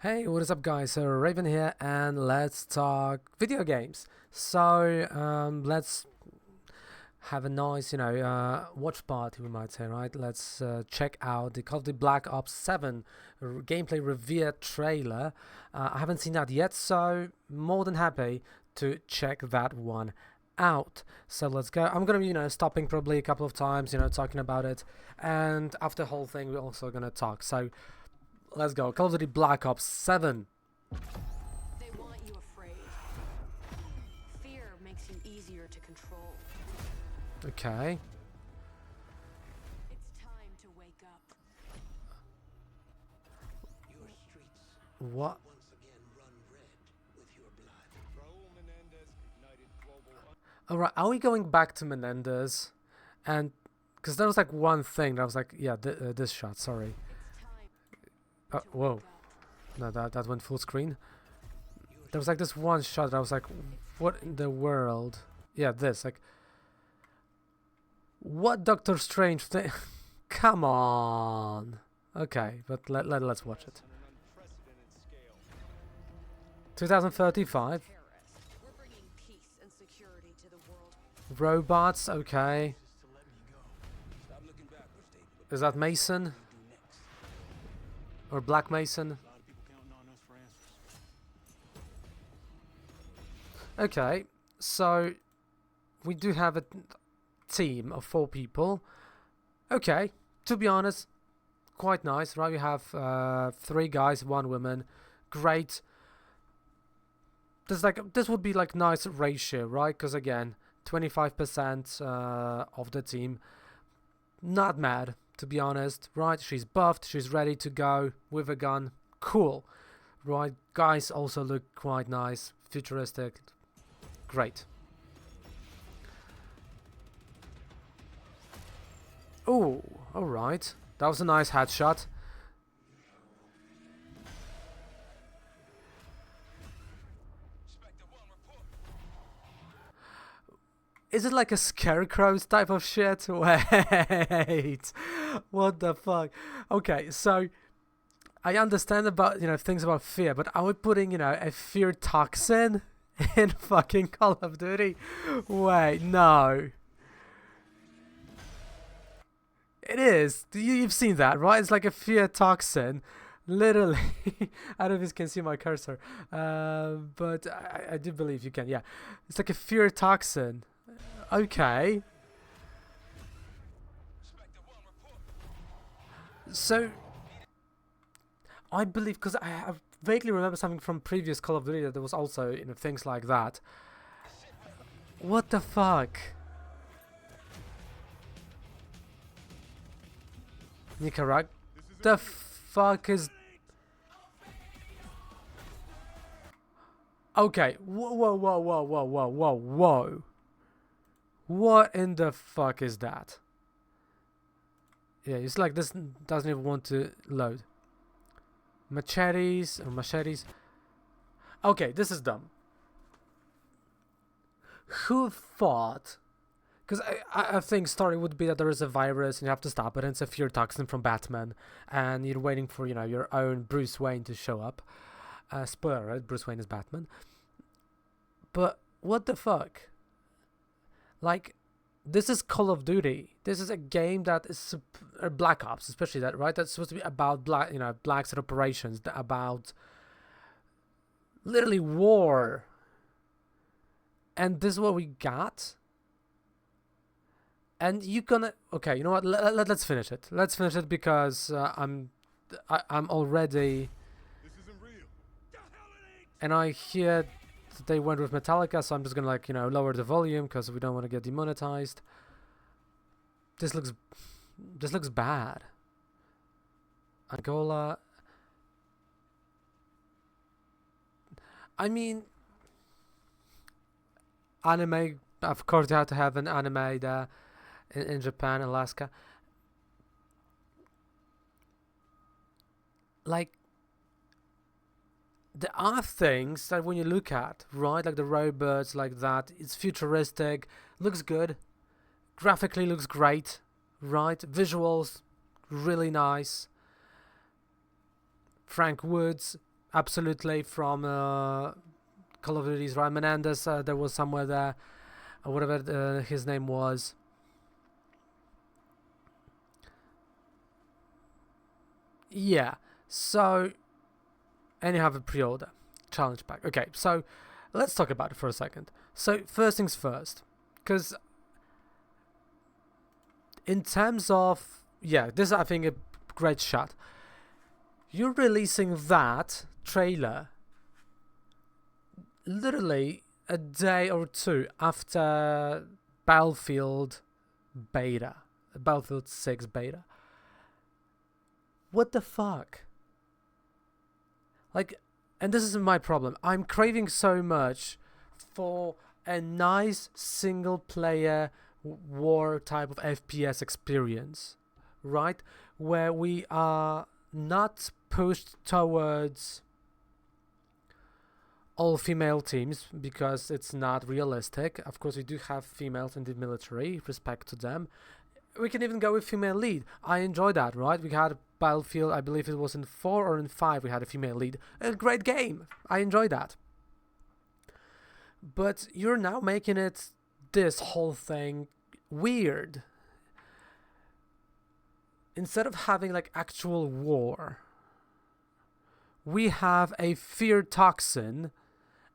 Hey, what is up guys? So Raven here and let's talk video games. So let's have a nice, watch party we might say, right? Let's check out the Call of Duty Black Ops 7 gameplay reveal trailer. I haven't seen that yet, so more than happy to check that one out. So let's go. I'm gonna be, stopping probably a couple of times, talking about it, and after the whole thing we're also gonna talk. So let's go. Call of Duty Black Ops 7. They want you afraid. Fear makes you easier to control. Okay. It's time to wake up. Your streets What? once again run red with your blood. Alright, are we going back to Menendez? And because there was like one thing that I was like, yeah, this shot, sorry. It's time to Whoa. wake up. No, that went full screen. There was like this one shot that I was like, what in the world? Yeah, this, like, what Doctor Strange thing? Come on. Okay, but let's watch it. 2035. We're bringing peace and security to the world. Robots, okay. To let me go. Stop looking backwards, David. Is that Mason? What do you do next? Or Black Mason? A lot of people counting on us for answers. Okay, so we do have a team of 4 people. Okay, to be honest, quite nice, right? We have 3 guys, 1 woman. Great. This would be like nice ratio, right? Because again, 25% of the team. Not mad, to be honest, right? She's buffed, she's ready to go with a gun. Cool, right? Guys also look quite nice, futuristic. Great. Oh, alright. That was a nice headshot. Is it like a scarecrow type of shit? Wait. What the fuck? Okay, so I understand about, things about fear, but are we putting, a fear toxin in fucking Call of Duty? Wait, no. It is. You've seen that, right? It's like a fear toxin. Literally. I don't know if you can see my cursor. But I do believe you can, yeah. It's like a fear toxin. Okay. So, I believe, because I vaguely remember something from previous Call of Duty that there was also, things like that. What the fuck? Nicaragua? The fuck is... Okay, whoa. What in the fuck is that? Yeah, it's like this doesn't even want to load. Machetes. Okay, this is dumb. Who thought? Because I think story would be that there is a virus and you have to stop it, and it's a fear toxin from Batman, and you're waiting for, your own Bruce Wayne to show up. Spoiler, right? Bruce Wayne is Batman. But what the fuck? Like, this is Call of Duty. This is a game that is Black Ops, especially that, right? That's supposed to be about black site operations, about literally war. And this is what we got. And you gonna okay? You know what? Let's finish it. Let's finish it because I'm already. This isn't real. And I hear that they went with Metallica, so I'm just gonna lower the volume because we don't want to get demonetized. This looks bad. Angola. I mean, anime. Of course, you have to have an anime there in Japan, Alaska. Like, there are things that when you look at, right, like the robots, like that, it's futuristic, looks good, graphically looks great, right, visuals really nice. Frank Woods, absolutely from Call of Duty's Ryan Menendez. There was somewhere there, whatever his name was. Yeah. So, and you have a pre-order challenge pack. Okay, so let's talk about it for a second. So first things first, because in terms of, yeah, this is, I think, a great shot. You're releasing that trailer literally a day or two after Battlefield 6 beta. What the fuck? Like, and this is my problem. I'm craving so much for a nice single player war type of FPS experience, right? Where we are not pushed towards all female teams because it's not realistic. Of course, we do have females in the military, respect to them. We can even go with female lead. I enjoy that, right? We had Battlefield, I believe it was in 4 or in 5, we had a female lead. A great game. I enjoy that. But you're now making it, this whole thing, weird. Instead of having like actual war, we have a fear toxin,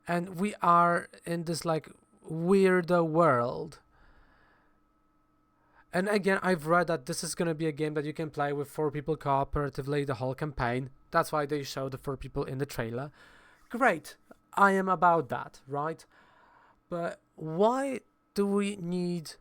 and we are in this like weirder world. And again, I've read that this is going to be a game that you can play with 4 people cooperatively the whole campaign. That's why they show the 4 people in the trailer. Great. I am about that, right? But why do we need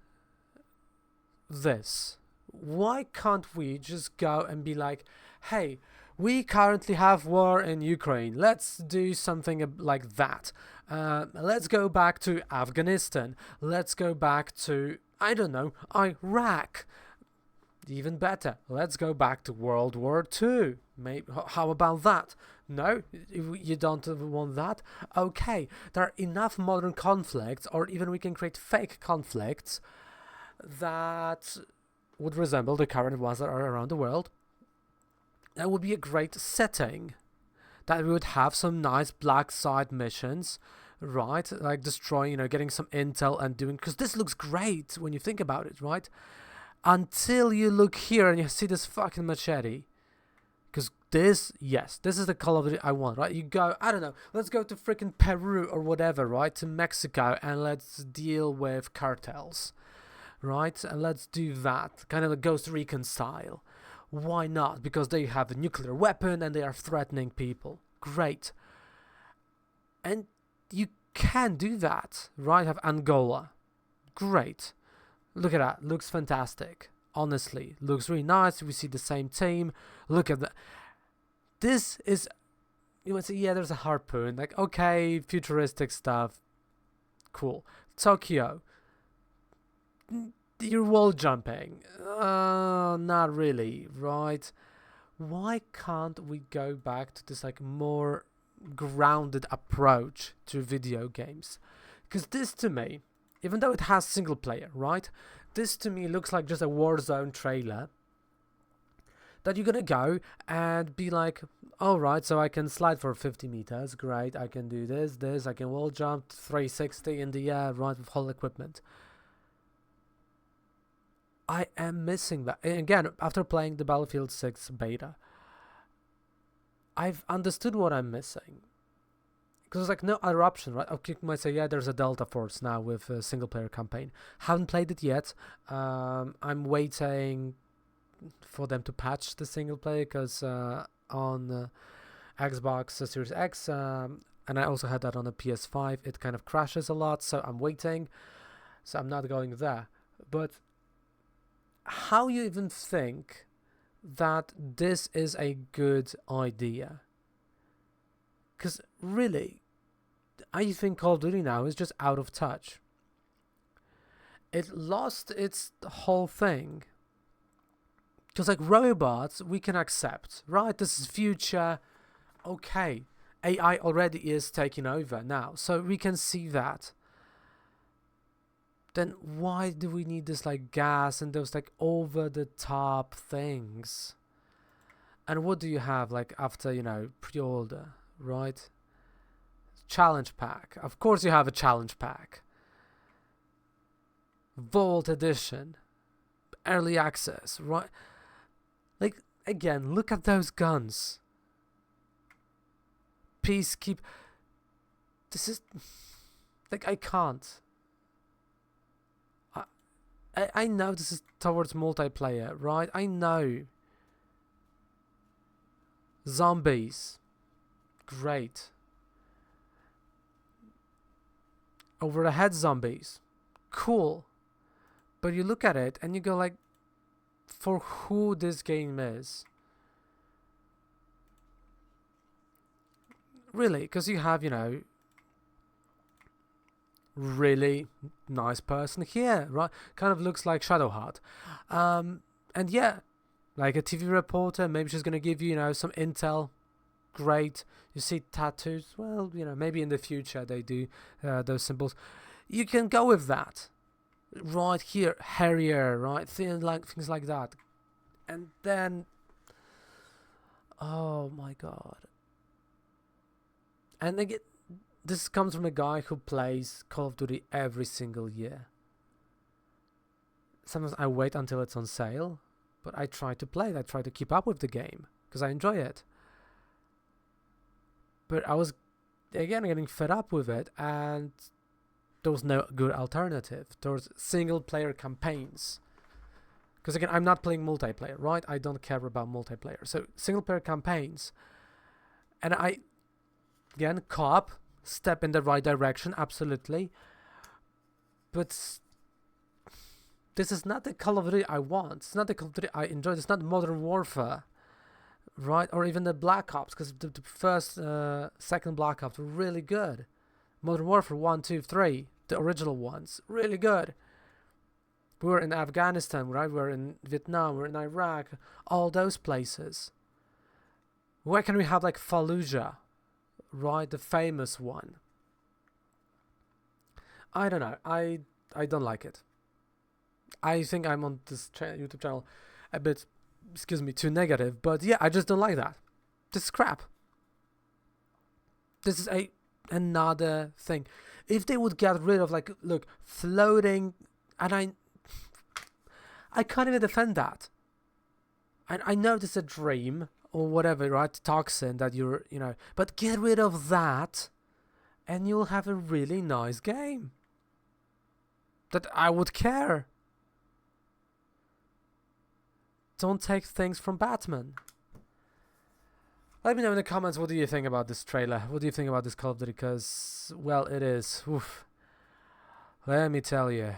this? Why can't we just go and be like, hey, we currently have war in Ukraine. Let's do something like that. Let's go back to Afghanistan. Let's go back to, I don't know, Iraq. Even better, let's go back to World War II. Maybe, how about that? No, you don't want that? Okay, there are enough modern conflicts, or even we can create fake conflicts that would resemble the current ones that are around the world. That would be a great setting. That we would have some nice black side missions, right? Like destroying, getting some intel and doing, because this looks great when you think about it, right? Until you look here and you see this fucking machete. Because this is the Call of Duty I want, right? You go, I don't know, let's go to freaking Peru or whatever, right? To Mexico, and let's deal with cartels, right? And let's do that. Kind of a Ghost Recon style. Why not? Because they have a nuclear weapon and they are threatening people. Great. And you can do that, right? Have Angola. Great. Look at that. Looks fantastic. Honestly. Looks really nice. We see the same team. Look at that. This is... You might say, yeah, there's a harpoon. Like, okay, futuristic stuff. Cool. Tokyo. You're wall jumping. Not really, right? Why can't we go back to this like more grounded approach to video games? Because this to me, even though it has single player, right? This to me looks like just a Warzone trailer that you're gonna go and be like, alright, so I can slide for 50 meters, great, I can do this, I can wall jump 360 in the air, right, with whole equipment. I am missing that. And again, after playing the Battlefield 6 beta, I've understood what I'm missing. Because there's like no other option, right? Okay, you might say, yeah, there's a Delta Force now with a single player campaign. Haven't played it yet. I'm waiting for them to patch the single player because on Xbox Series X, and I also had that on the PS5, it kind of crashes a lot, so I'm waiting. So I'm not going there. But how you even think that this is a good idea? Because really, I think Call of Duty now is just out of touch. It lost its whole thing. Because like robots, we can accept, right? This is future. Okay, AI already is taking over now, so we can see that. Then why do we need this like gas and those like over the top things? And what do you have like after, pre-order, right? Challenge pack. Of course you have a challenge pack. Vault edition. Early access, right? Like, again, look at those guns. Peacekeep. This is... Like, I can't. I know this is towards multiplayer, right? I know. Zombies. Great. Over the head zombies. Cool. But you look at it and you go like, for who this game is. Really, because you have, you know, really nice person here, right? Kind of looks like Shadowheart. And yeah, like a TV reporter, maybe she's gonna give you, you know, some intel. Great. You see tattoos, well, you know, maybe in the future they do those symbols. You can go with that. Right here, hairier, right? Things like that. And then, oh my god. And again, this comes from a guy who plays Call of Duty every single year. Sometimes I wait until it's on sale, but I try to play it. I try to keep up with the game because I enjoy it. But I was, again, getting fed up with it, and there was no good alternative. There was single-player campaigns. Because again, I'm not playing multiplayer, right? I don't care about multiplayer. So, single-player campaigns. And again, co-op, step in the right direction, absolutely. But this is not the Call of Duty I want. It's not the Call of Duty I enjoy. It's not Modern Warfare, right? Or even the Black Ops, because the first, second Black Ops were really good. Modern Warfare 1, 2, 3, the original ones, really good. We were in Afghanistan, right? We were in Vietnam, we were in Iraq, all those places. Where can we have like Fallujah, right? The famous one. I don't know. I don't like it. I think I'm on this YouTube channel a bit, too negative. But yeah, I just don't like that. This is crap. This is another thing. If they would get rid of, like, look, floating, and I can't even defend that. I know this is a dream or whatever, right? Toxin that you're, you know, but get rid of that, and you'll have a really nice game. That I would care. Don't take things from Batman. Let me know in the comments, what do you think about this trailer? What do you think about this Call of Duty? Because, well, it is, oof. Let me tell you,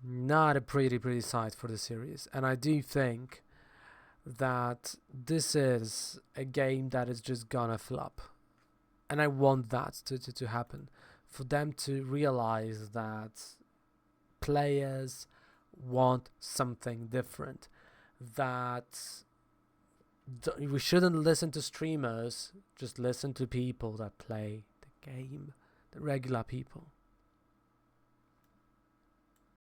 not a pretty sight for the series. And I do think that this is a game that is just gonna flop. And I want that to happen. For them to realize that players want something different. That we shouldn't listen to streamers, just listen to people that play the game, the regular people.